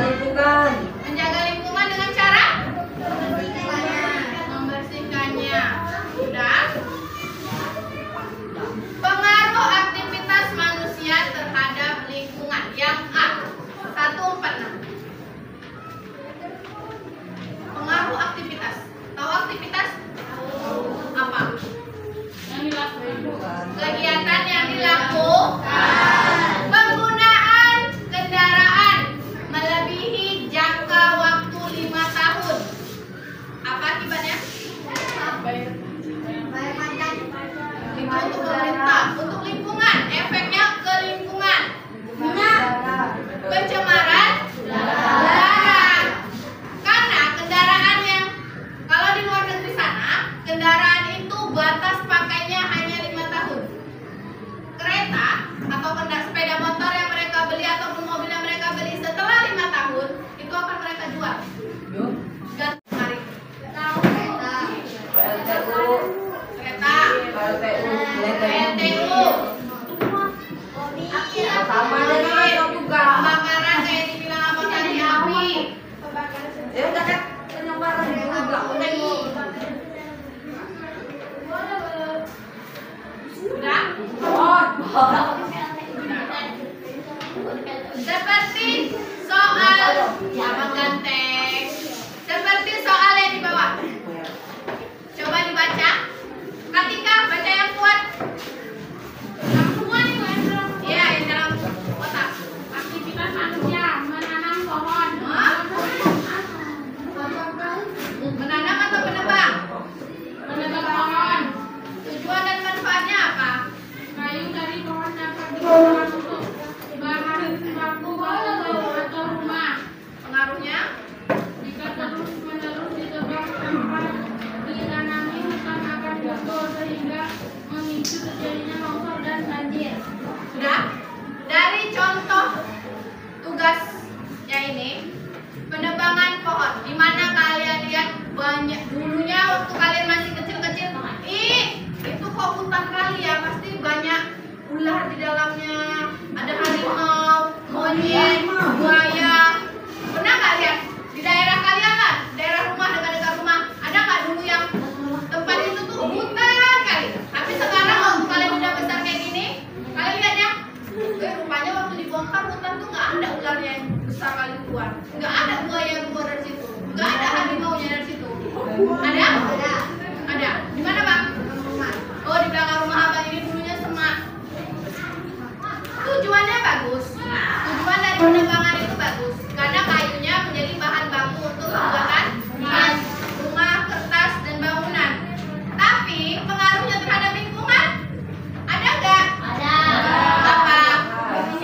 lingkungan. Menjaga lingkungan dengan cara membersihkannya. Sudah. Pengaruh aktivitas manusia terhadap lingkungan. Yang A, 146. Pengaruh aktivitas. Tahu aktivitas? Apa? Kegiatan yang dilakukan. Penggunaan kendaraan melebihi jangka waktu 5 tahun. Apa akibatnya? Itu untuk pemerintah, untuk lingkungan. Efeknya ke lingkungan. Pencemaran udara. Karena kendaraan yang kalau di luar negeri sana, kendaraan itu batas pakainya hanya 5 tahun. Kereta atau sepeda motor yang mereka beli ataupun mobil yang mereka beli setelah 5 tahun itu akan mereka jual. Dan mari. PLTU. Kereta. PLTU. PLTU. Sama dengan juga. Kebakaran kayak dibilang abang tadi, api. Ya udah kan penyebaran juga. Sudah? Seperti soal abang ganteng. Seperti soal yang di bawah. Coba dibaca. Ketika baca yang kuat. Yang semua nih, iya, yang dalam kotak. Aktivitas manusia menanam pohon. Menanam atau menebang? Menebang pohon. Tujuan dan manfaatnya apa? Kayu dari pohon dapat digunakan untuk bahan baku atau rumah. Pengaruhnya? Jika terus-menerus ditebang tanpa ditanami, hutan akan gugur sehingga memicu terjadinya longsor dan banjir. Sudah? Dari contoh tugasnya ini, penebangan pohon. Di mana kalian lihat banyak dulunya waktu kalian masih kecil-kecil, itu kok hutan kali ya, pasti banyak ular di dalamnya, ada harimau, monyet, buaya. Pernah nggak lihat di daerah kalian lah, daerah rumah dekat-dekat rumah, ada nggak dulu yang tempat itu tuh hutan kali? Tapi sekarang waktu kalian udah besar kayak gini, kalian lihat ya, rupanya waktu dibongkar hutan tuh nggak ada ularnya yang besar kali keluar, nggak ada buaya yang keluar dari situ, nggak ada harimau-nya dari situ. Ada? Ada. Di mana bang? Oh, di belakang rumah abang ini dulunya semak. Tujuannya bagus. Tujuan dari penebangan itu bagus karena kayunya menjadi bahan baku untuk pembuatan rumah, kertas, dan bangunan. Tapi pengaruhnya terhadap lingkungan ada nggak? Ada. Apa?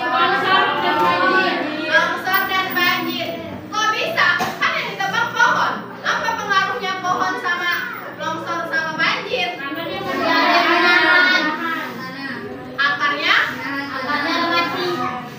Longsor dan banjir. Longsor dan banjir. Kok bisa? Kan yang ditebang pohon. Apa pengaruhnya pohon sama longsor sama banjir?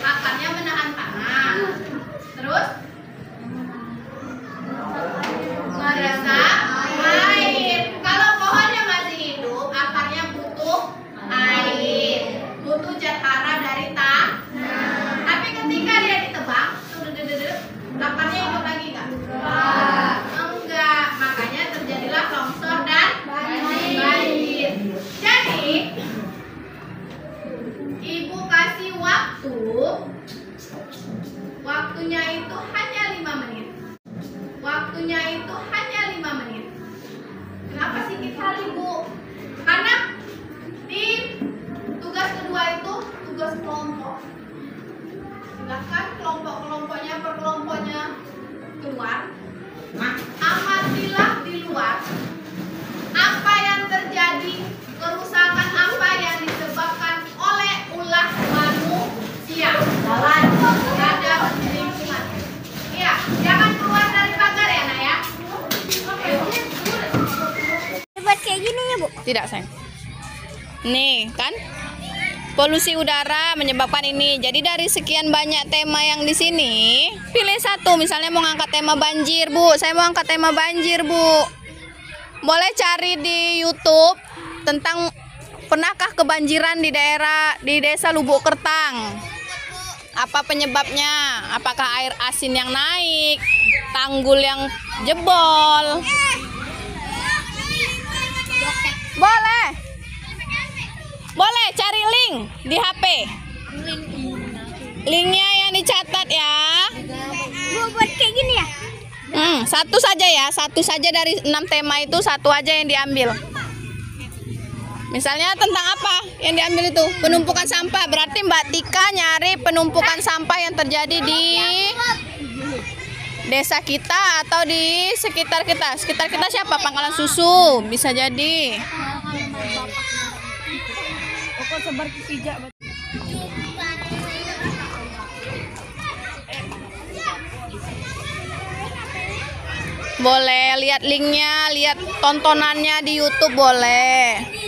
Akarnya menahan tanah. Terus meresap air. Kalau pohonnya masih hidup, akarnya butuh air, butuh zat hara dari tanah. Tapi ketika dia ditebang, akarnya hidup lagi nggak? Enggak. Makanya terjadilah longsor dan banjir. Jadi ibu kasih waktunya itu hanya 5 menit. Waktunya itu hanya 5 menit. Kenapa sedikit kali, Bu? Karena di tugas kedua itu tugas kelompok. Silahkan kelompok-kelompoknya per kelompoknya keluar. Amatilah di luar apa yang terjadi, kerusakan apa yang disebabkan oleh ulah manusia terhadap lingkungan. Iya, jangan keluar dari pagar ya, Nak ya. Buat kayak gini ya, Bu? Tidak, sayang. Nih, kan? Polusi udara menyebabkan ini. Jadi dari sekian banyak tema yang di sini, pilih satu. Misalnya mau ngangkat tema banjir, Bu. Saya mau angkat tema banjir, Bu. Boleh cari di YouTube tentang pernahkah kebanjiran di desa Lubuk Kertang. apa penyebabnya? Apakah air asin yang naik, tanggul yang jebol? Boleh. Boleh cari link di HP. Linknya yang dicatat ya. Buat kayak gini ya? Satu saja ya, satu saja dari 6 tema itu, satu aja yang diambil. Misalnya tentang apa yang diambil itu? Penumpukan sampah. Berarti Mbak Tika nyari penumpukan sampah yang terjadi di desa kita atau di sekitar kita. Sekitar kita siapa? Pangkalan Susu, bisa jadi. Boleh lihat linknya, lihat tontonannya di YouTube boleh.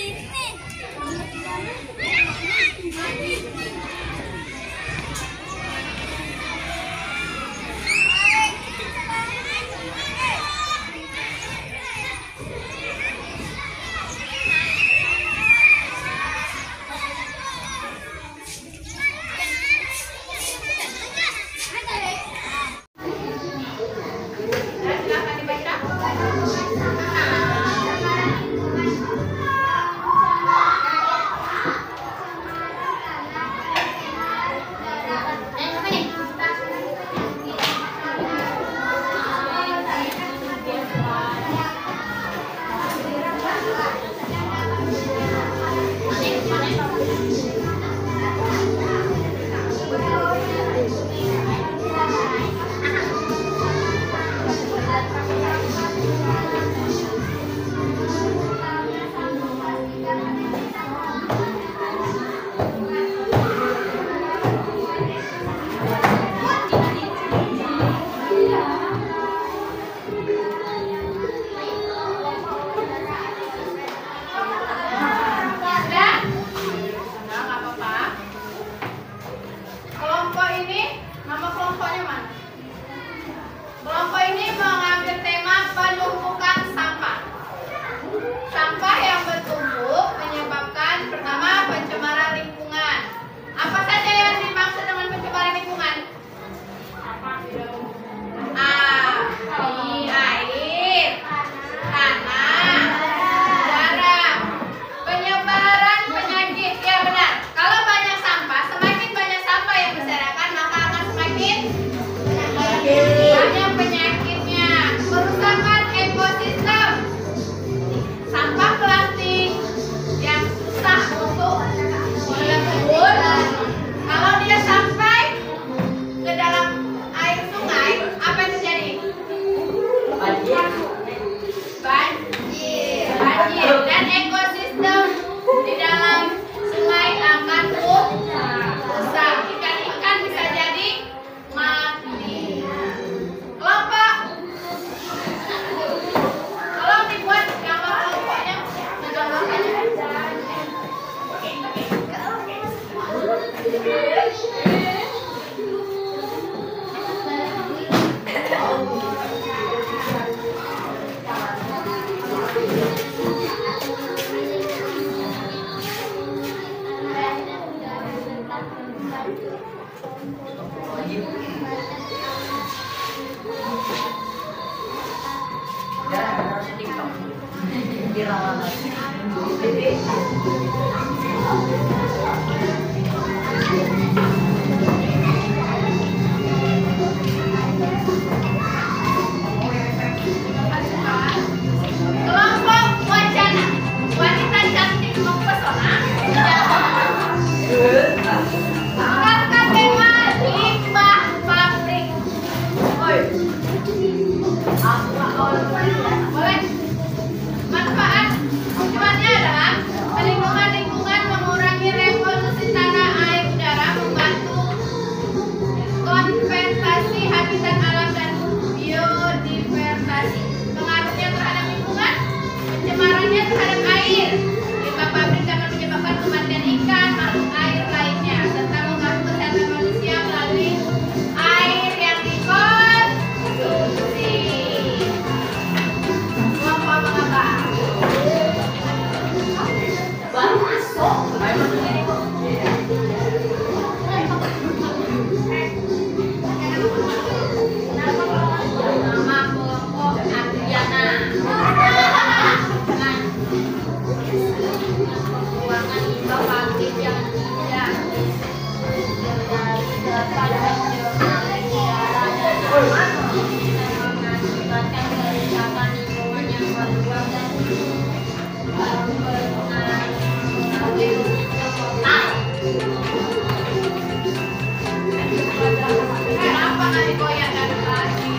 Kenapa nggak digoyang dari tadi?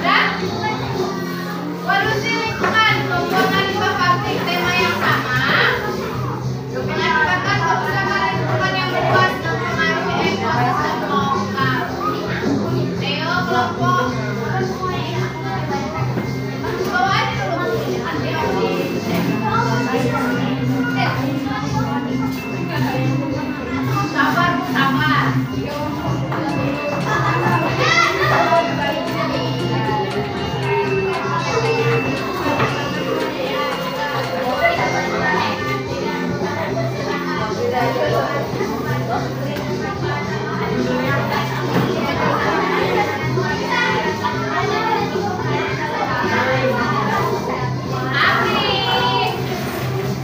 Dan polusi lingkungan mengakibatkan tema yang sama. Mengakibatkan kerusakan lingkungan yang luas dan mempengaruhi ekosistem lokal. Theo kelompok bawa aja dulu. Sabar, sabar.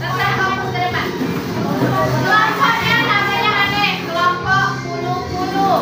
Tetap fokus ke depan. Kelompoknya namanya aneh, kelompok puluh-puluh.